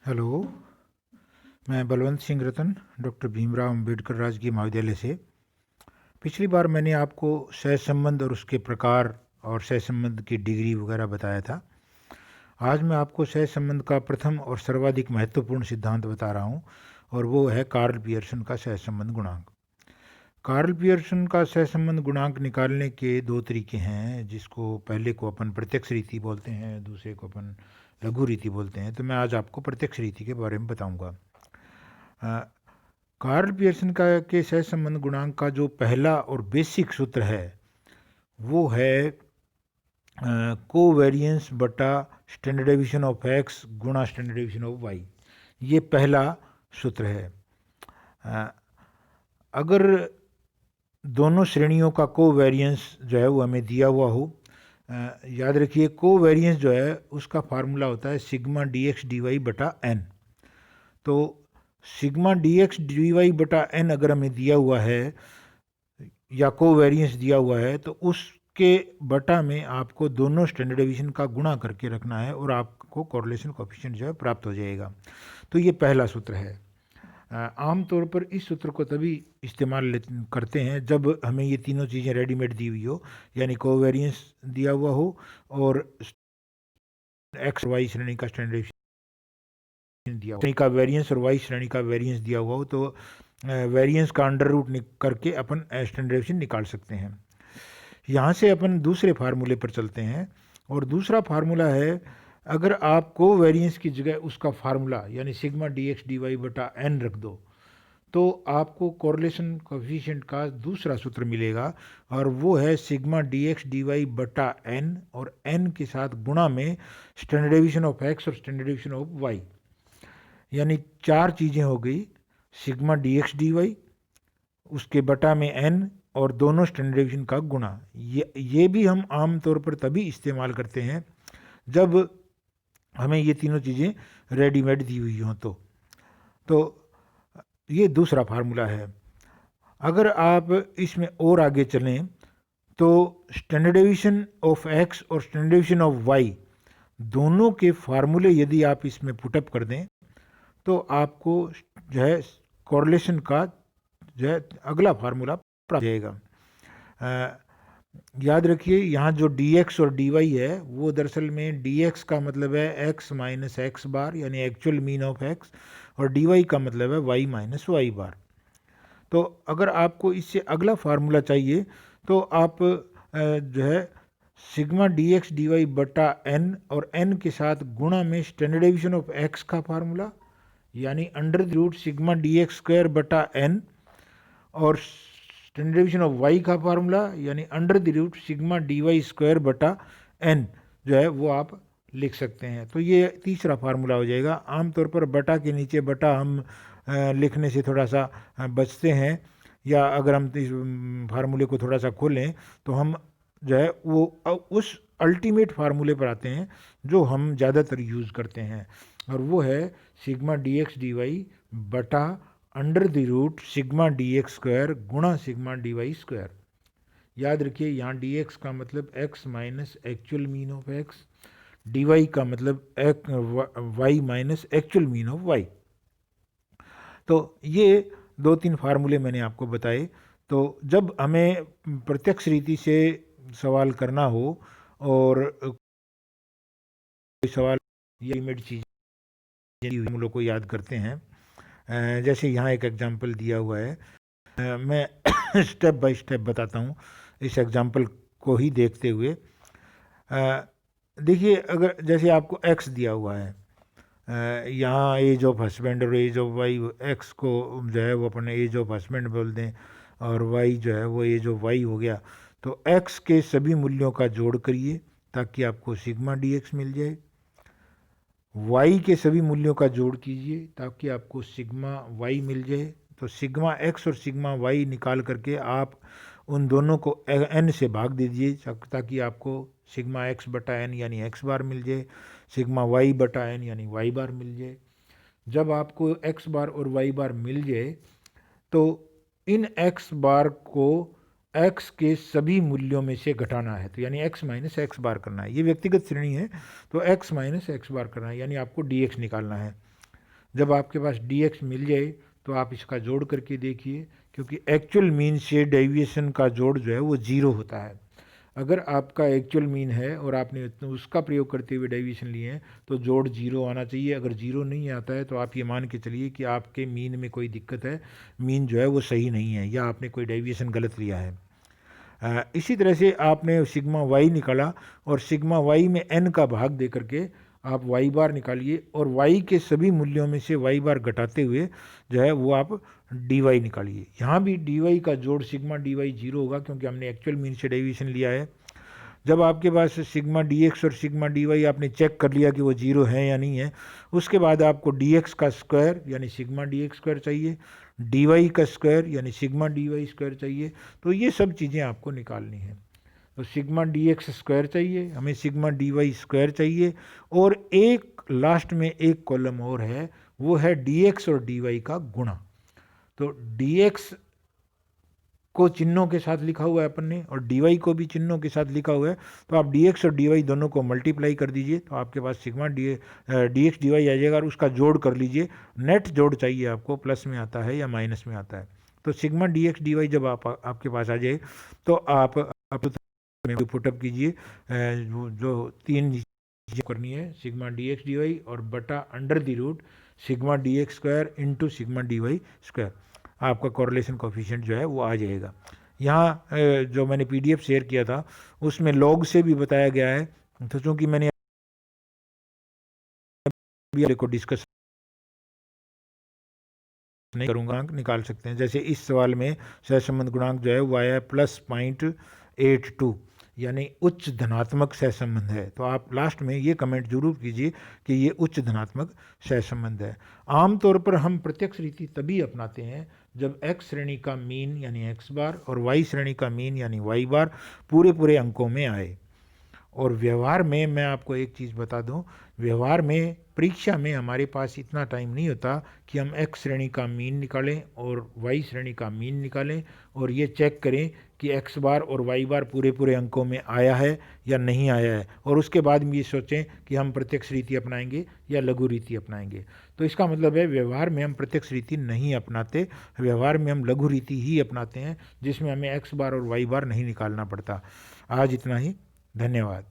Hello, मैं बलवंत सिंह रतन doctor Bhimrao Ambedkar राजकीय महाविद्यालय से। पिछली बार मैंने आपको सहसंबंध और उसके प्रकार और सहसंबंध की डिग्री वगैरह बताया था। आज मैं आपको सहसंबंध का प्रथम और सर्वाधिक महत्वपूर्ण सिद्धांत बता रहा हूँ, और वो है कार्ल पियर्सन का सहसंबंध गुणांक। कार्ल पियर्सन का सहसंबंध गुणांक निकालने के दो तरीके हैं, जिसको पहले को अपन प्रत्यक्ष रीति बोलते हैं, दूसरे को अपन लघु रीति बोलते हैं। तो मैं आज आपको प्रत्यक्ष रीति के बारे में बताऊंगा। कार्ल पियर्सन का के सहसंबंध गुणांक का जो पहला और बेसिक सूत्र है वो है कोवेरियंस बटा स्टैंडर्ड डेविएशन ऑफ एक्स गुणा स्टैंडर्ड डेविएशन ऑफ वाई। ये पहला सूत्र है। अगर दोनों श्रेणियों का कोवेरियंस जो है वो हमें दिया हुआ हो, याद रखिए कोवेरियंस जो है उसका फार्मूला होता है sigma D X D Y बटा एन। तो sigma D X D Y बटा एन अगर हमें दिया हुआ है या कोवेरियंस दिया हुआ है, तो उसके बटा में आपको दोनों स्टैंडर्ड डेविएशन का गुणा करके रखना है और आपको कोरिलेशन कोएफिशिएंट जो है प्राप्त हो जाएगा। तो ये पहला सूत्र है। आमतौर पर इस सूत्र को तभी इस्तेमाल करते हैं जब हमें ये तीनों चीज़ें रेडीमेड दी हुई हो, यानी कोवेरियंस दिया हुआ हो और एक्स वाई श्रेणी का स्टैंडर्ड डेविएशन दिया हो, श्रेणी का वेरिएंस और वाई श्रेणी का वेरिएंस दिया हुआ हो, तो वेरिएंस का अंडर रूट करके अपन स्टैंडर्ड डेविएशन निकाल सकते हैं। यहाँ से अपन दूसरे फार्मूले पर चलते हैं, और दूसरा फार्मूला है, अगर आप कोवेरियंस की जगह उसका फार्मूला यानी sigma D X D Y बटा एन रख दो, तो आपको कोरिलेशन कोएफिशिएंट का दूसरा सूत्र मिलेगा, और वो है sigma D X D Y बटा एन और एन के साथ गुणा में स्टैंडर्ड डेविएशन ऑफ एक्स और स्टैंडर्ड डेविएशन ऑफ वाई। यानी चार चीज़ें हो गई, sigma D X D Y, उसके बटा में एन और दोनों स्टैंडर्ड डेविएशन का गुणा। ये भी हम आम तौर पर तभी इस्तेमाल करते हैं जब हमें ये तीनों चीज़ें रेडीमेड दी हुई हों। तो ये दूसरा फार्मूला है। अगर आप इसमें और आगे चलें तो स्टैंडर्ड डेविएशन ऑफ एक्स और स्टैंडर्ड डेविएशन ऑफ वाई दोनों के फार्मूले यदि आप इसमें पुटअप कर दें, तो आपको जो है कोरिलेशन का जो है अगला फार्मूला प्राप्त हो जाएगा। याद रखिए यहाँ जो dx और dy है वो दरअसल में dx का मतलब है x माइनस एक्स बार यानी एक्चुअल मीन ऑफ x, और dy का मतलब है y माइनस वाई बार। तो अगर आपको इससे अगला फार्मूला चाहिए तो आप जो है sigma D X D Y बटा एन और एन के साथ गुणा में स्टैंडर्ड डेविएशन ऑफ एक्स का फार्मूला यानी under the root sigma D X square बटा एन, और स्टैंडर्ड डेविएशन ऑफ वाई का फार्मूला यानी under the root sigma D Y square बटा एन जो है वो आप लिख सकते हैं। तो ये तीसरा फार्मूला हो जाएगा। आमतौर पर बटा के नीचे बटा हम लिखने से थोड़ा सा बचते हैं, या अगर हम इस फार्मूले को थोड़ा सा खोलें तो हम जो है वो उस अल्टीमेट फार्मूले पर आते हैं जो हम ज़्यादातर यूज़ करते हैं, और वो है sigma D X D Y बटा under the root sigma D X square गुणा सिग्मा डी वाई स्क्वायर। याद रखिए यहाँ डी एक्स का मतलब X minus actual mean of X, D Y का मतलब Y minus actual mean of Y. तो ये दो तीन फार्मूले मैंने आपको बताए। तो जब हमें प्रत्यक्ष रीति से सवाल करना हो और कोई सवाल ये लिमिट चीज़ें फार्मूलों को याद करते हैं, जैसे यहाँ एक एग्जांपल दिया हुआ है, मैं स्टेप बाय स्टेप बताता हूँ इस एग्जांपल को ही देखते हुए। देखिए, अगर जैसे आपको x दिया हुआ है, यहाँ एज ऑफ हस्बैंड और एज ऑफ वाई, x को जो है वो अपने एज ऑफ हस्बैंड बोल दें और y जो है वो एज ऑफ वाई हो गया। तो x के सभी मूल्यों का जोड़ करिए ताकि आपको सिग्मा डी एक्स मिल जाए, y के सभी मूल्यों का जोड़ कीजिए ताकि आपको सिग्मा y मिल जाए। तो सिग्मा x और सिग्मा y निकाल करके आप उन दोनों को n से भाग दीजिए ताकि आपको सिग्मा x बटा एन यानी x बार मिल जाए, सिग्मा y बटा एन यानी y बार मिल जाए। जब आपको x बार और y बार मिल जाए तो इन x बार को x के सभी मूल्यों में से घटाना है, तो यानी x माइनस एक्स बार करना है। ये व्यक्तिगत श्रेणी है तो x माइनस एक्स बार करना है, यानी आपको dx निकालना है। जब आपके पास dx मिल जाए तो आप इसका जोड़ करके देखिए, क्योंकि एक्चुअल मीन से डेविएशन का जोड़ जो है वो 0 होता है। अगर आपका एक्चुअल मीन है और आपने उसका प्रयोग करते हुए डेविएशन लिए हैं तो जोड़ 0 आना चाहिए। अगर 0 नहीं आता है तो आप ये मान के चलिए कि आपके मीन में कोई दिक्कत है, मीन जो है वो सही नहीं है या आपने कोई डेविएशन गलत लिया है। इसी तरह से आपने सिग्मा वाई निकाला और सिग्मा वाई में n का भाग दे करके आप वाई बार निकालिए और वाई के सभी मूल्यों में से वाई बार घटाते हुए जो है वो आप डी वाई निकालिए। यहाँ भी डी वाई का जोड़ सिग्मा डी वाई 0 होगा, क्योंकि हमने एक्चुअल मीन से डेविएशन लिया है। जब आपके पास सिग्मा डी एक्स और सिग्मा डी वाई आपने चेक कर लिया कि वो 0 है या नहीं है, उसके बाद आपको डी एक्स का स्क्वायर यानी सिग्मा डी एक्स स्क्वायर चाहिए, डी वाई का स्क्वायर यानी सिग्मा डी वाई स्क्वायर चाहिए। तो ये सब चीज़ें आपको निकालनी है। तो सिग्मा डी एक्स स्क्वायर चाहिए, हमें सिग्मा डी वाई स्क्वायर चाहिए, और एक लास्ट में एक कॉलम और है, वो है डी एक्स और डी वाई का गुणा। तो डी एक्स को चिन्हों के साथ लिखा हुआ है अपन ने और डी वाई को भी चिन्हों के साथ लिखा हुआ है। तो आप डी एक्स और डी वाई दोनों को मल्टीप्लाई कर दीजिए तो आपके पास sigma D X D Y आ जाएगा, और उसका जोड़ कर लीजिए। नेट जोड़ चाहिए आपको, प्लस में आता है या माइनस में आता है। तो sigma D X D Y जब आपके पास आ जाए तो आप पुटअप कीजिए। जो 3 चीज़ें करनी है, sigma D X D Y और बटा under the root sigma D X square into sigma D Y square, आपका कॉरलेशन कोफिशिएंट जो है वो आ जाएगा। यहाँ जो मैंने पीडीएफ शेयर किया था उसमें लॉग से भी बताया गया है, तो चूँकि मैंने अभी को डिस्कस नहीं करूँगा, निकाल सकते हैं। जैसे इस सवाल में सहसंबंध गुणांक जो है वो आया है +0.82, यानी उच्च धनात्मक सहसंबंध है। तो आप लास्ट में ये कमेंट जरूर कीजिए कि ये उच्च धनात्मक सहसंबंध है। आमतौर पर हम प्रत्यक्ष रीति तभी अपनाते हैं जब x श्रेणी का मीन यानी x बार और y श्रेणी का मीन यानी y बार पूरे पूरे अंकों में आए। और व्यवहार में मैं आपको एक चीज़ बता दूं, व्यवहार में परीक्षा में हमारे पास इतना टाइम नहीं होता कि हम x श्रेणी का मीन निकालें और y श्रेणी का मीन निकालें और ये चेक करें कि x बार और y बार पूरे पूरे अंकों में आया है या नहीं आया है, और उसके बाद हम ये सोचें कि हम प्रत्यक्ष रीति अपनाएंगे या लघु रीति अपनाएंगे। तो इसका मतलब है व्यवहार में हम प्रत्यक्ष रीति नहीं अपनाते, व्यवहार में हम लघु रीति ही अपनाते हैं जिसमें हमें x बार और y बार नहीं निकालना पड़ता। आज इतना ही, धन्यवाद।